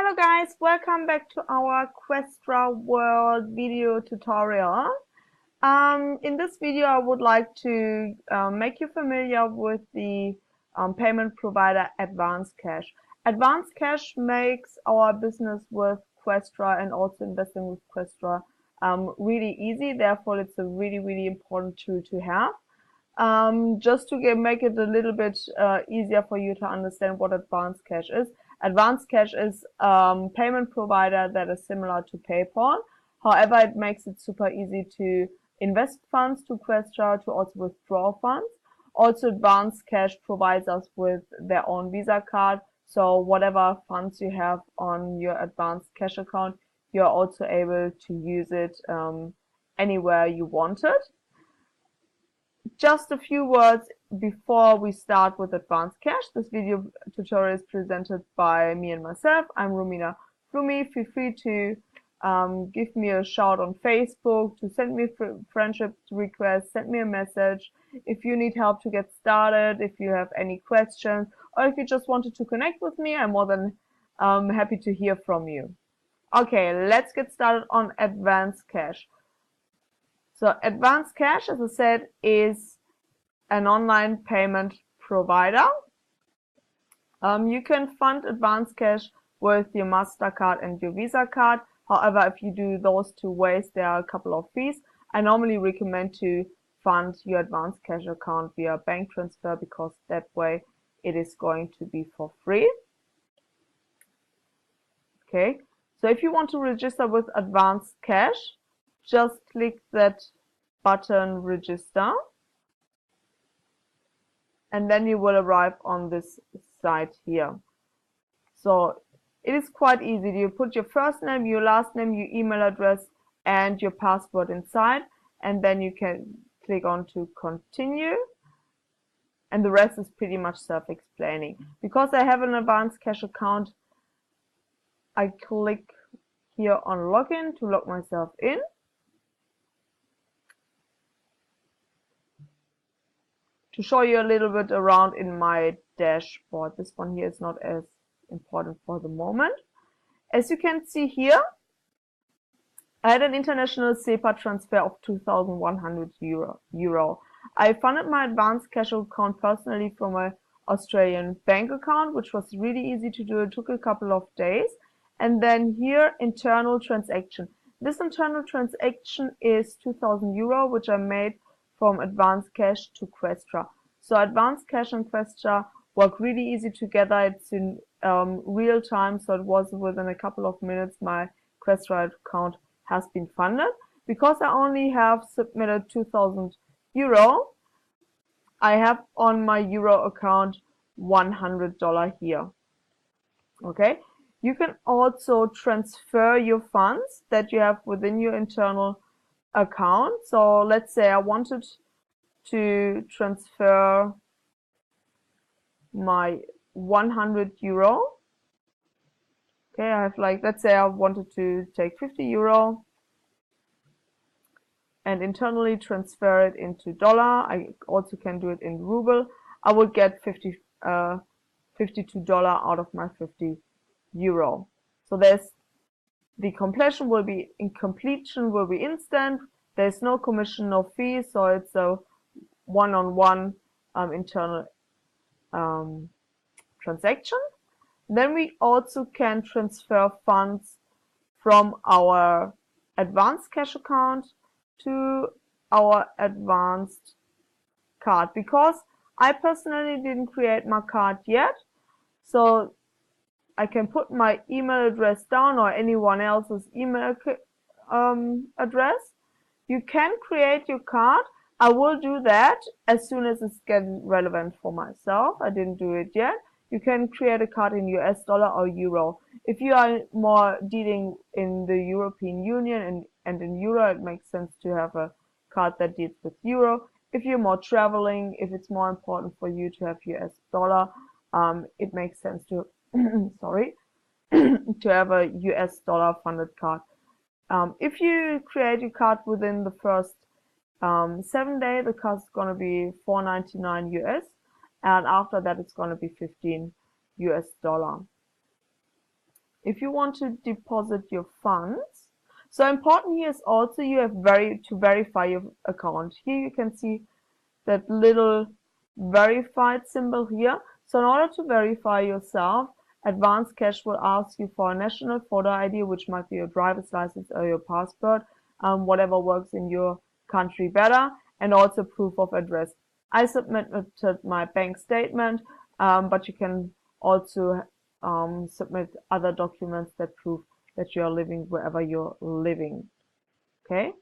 Hello guys, welcome back to our Questra World video tutorial. In this video I would like to make you familiar with the payment provider Advanced Cash. Advanced Cash makes our business with Questra and also investing with Questra really easy, therefore it's a really important tool to have. Just to make it a little bit easier for you to understand what Advanced Cash is. Advanced Cash is a payment provider that is similar to PayPal. However, it makes it super easy to invest funds to Questra, to also withdraw funds. Also, Advanced Cash provides us with their own Visa card. So whatever funds you have on your Advanced Cash account, you're also able to use it anywhere you want it. Just a few words before we start with Advanced Cash. This video tutorial is presented by me and myself. I'm Romina Flummi. Feel free to give me a shout on Facebook, to send me friendship requests, send me a message. If you need help to get started, if you have any questions, or if you just wanted to connect with me, I'm more than happy to hear from you. Okay, let's get started on Advanced Cash. So Advanced Cash, as I said, is an online payment provider. You can fund Advanced Cash with your MasterCard and your Visa card. However, if you do those two ways, there are a couple of fees. I normally recommend to fund your Advanced Cash account via bank transfer because that way it is going to be for free. Okay, so if you want to register with Advanced Cash, just click that button register and then you will arrive on this site here. So it is quite easy. You put your first name, your last name, your email address and your password inside, and then you can click on to continue, and the rest is pretty much self-explaining. Because I have an Advanced Cash account, I click here on login to log myself in. To show you a little bit around in my dashboard. This one here is not as important for the moment. As you can see here, I had an international SEPA transfer of 2,100 euro. I funded my Advanced Cash account personally from my Australian bank account, which was really easy to do. It took a couple of days. And then here, internal transaction. This internal transaction is 2,000 euro, which I made from Advanced Cash to Questra. So Advanced Cash and Questra work really easy together. It's in real time, so it was within a couple of minutes my Questra account has been funded. Because I only have submitted 2,000 euro, I have on my euro account $100 here. Okay, you can also transfer your funds that you have within your internal account. So let's say I wanted to transfer my 100 euro. Okay, I have let's say I wanted to take 50 euro and internally transfer it into dollar. I also can do it in ruble. I would get $52 out of my 50 euro. So the completion will be instant. There's no commission, no fee, so it's a one-on-one internal transaction. Then we also can transfer funds from our Advanced Cash account to our Advanced card, because I personally didn't create my card yet, so I can put my email address down or anyone else's email address. You can create your card. I will do that as soon as it's getting relevant for myself. I didn't do it yet. You can create a card in US dollar or euro. If you are more dealing in the European Union and in euro, it makes sense to have a card that deals with euro. If you're more traveling, if it's more important for you to have US dollar, it makes sense to sorry, to have a US dollar funded card. If you create your card within the first 7 days, the card is going to be $4.99 US, and after that it's going to be $15 US. if you want to deposit your funds, so important here is also you have to verify your account. Here you can see that little verified symbol here. So in order to verify yourself, Advanced Cash will ask you for a national photo ID, which might be your driver's license or your passport, whatever works in your country better, and also proof of address. I submitted my bank statement, but you can also submit other documents that prove that you are living wherever you're living. Okay,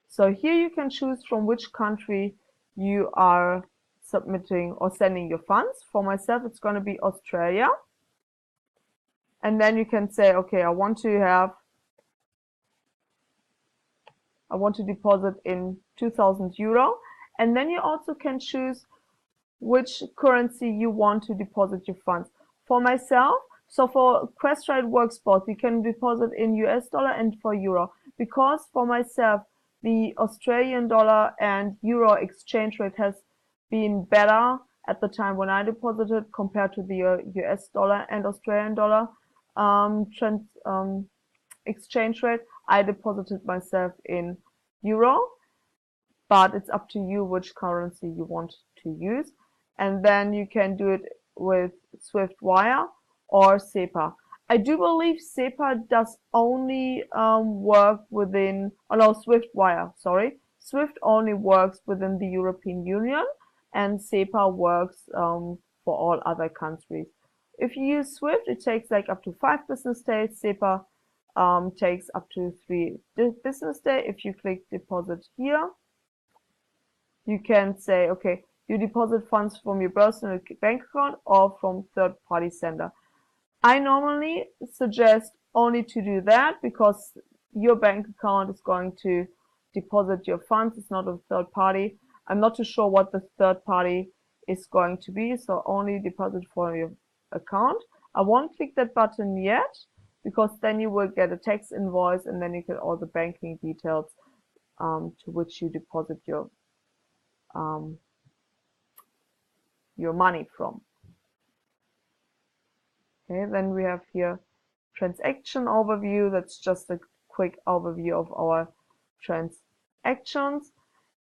so here you can choose from which country you are submitting or sending your funds. For myself, it's going to be Australia. And then you can say, okay, I want to deposit in 2,000 euro. And then you also can choose which currency you want to deposit your funds. For myself, so for Questra it works both. You can deposit in US dollar and for euro. Because for myself, the Australian dollar and euro exchange rate has been better at the time when I deposited compared to the US dollar and Australian dollar exchange rate. I deposited myself in euro, but it's up to you which currency you want to use. And then you can do it with Swift Wire or SEPA. I do believe SEPA does only work within, oh no, Swift Wire, sorry. Swift only works within the European Union, and SEPA works for all other countries. If you use Swift, it takes like up to 5 business days. SEPA takes up to 3 business days. If you click deposit here, you can say, okay, you deposit funds from your personal bank account or from third-party sender. I normally suggest only to do that because your bank account is going to deposit your funds. It's not a third party. I'm not too sure what the third party is going to be, so only deposit for your account. I won't click that button yet because then you will get a text invoice and then you get all the banking details to which you deposit your money from. Okay, then we have here transaction overview. That's just a quick overview of our transactions.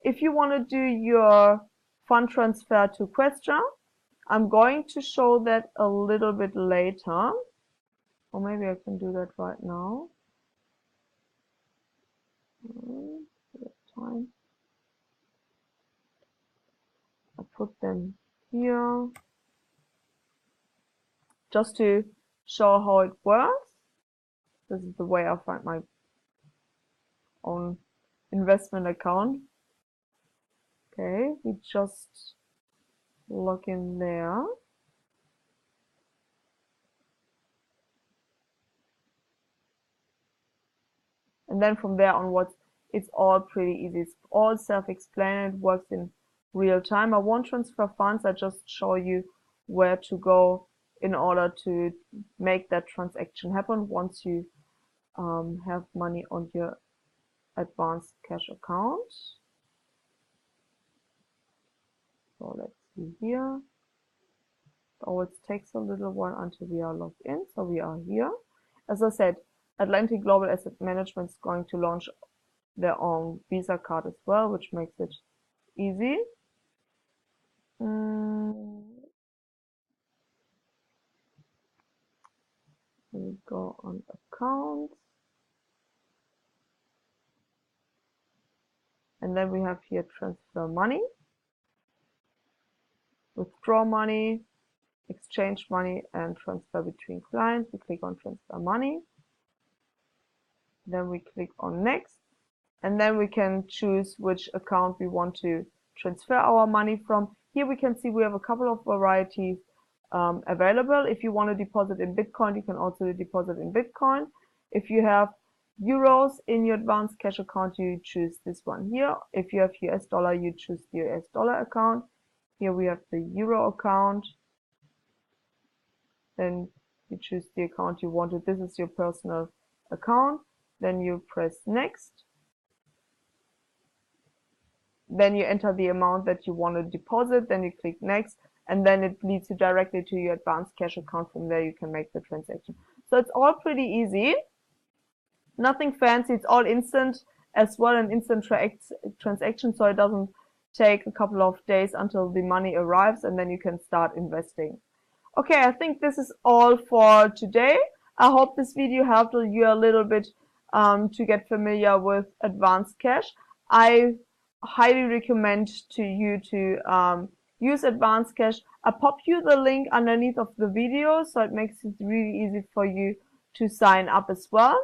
If you want to do your fund transfer to Questra, I'm going to show that a little bit later. Or maybe I can do that right now. Time. I put them here just to show how it works. This is the way I find my own investment account. Okay, we just log in there. And then from there onwards, it's all pretty easy. It's all self-explanatory. It works in real time. I won't transfer funds. I just show you where to go in order to make that transaction happen once you have money on your advanced cash account. So let's see here. It always takes a little while until we are logged in. So we are here. As I said, Atlantic Global Asset Management is going to launch their own Visa card as well, which makes it easy. We go on accounts. And then we have here transfer money, withdraw money, exchange money, and transfer between clients. We click on transfer money. Then we click on next. And then we can choose which account we want to transfer our money from. Here we can see we have a couple of varieties available. If you want to deposit in Bitcoin, you can also deposit in Bitcoin. If you have euros in your advanced cash account, you choose this one here. If you have US dollar, you choose the US dollar account. Here we have the euro account. Then you choose the account you wanted. This is your personal account. Then you press next. Then you enter the amount that you want to deposit. Then you click next. And then it leads you directly to your advanced cash account. From there, you can make the transaction. So it's all pretty easy. Nothing fancy. It's all instant as well, an instant transaction, so it doesn't take a couple of days until the money arrives, and then you can start investing. Okay, I think this is all for today. I hope this video helped you a little bit to get familiar with advanced cash. I highly recommend to you to use advanced cash. I pop you the link underneath of the video, so it makes it really easy for you to sign up as well.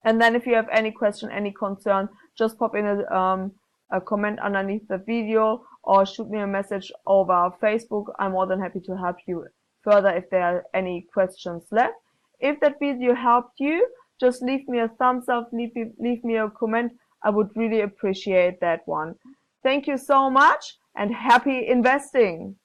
And then if you have any question, any concern, just pop in a comment underneath the video or shoot me a message over Facebook. I'm more than happy to help you further if there are any questions left. If that video helped you, just leave me a thumbs up, leave me a comment. I would really appreciate that one. Thank you so much and happy investing.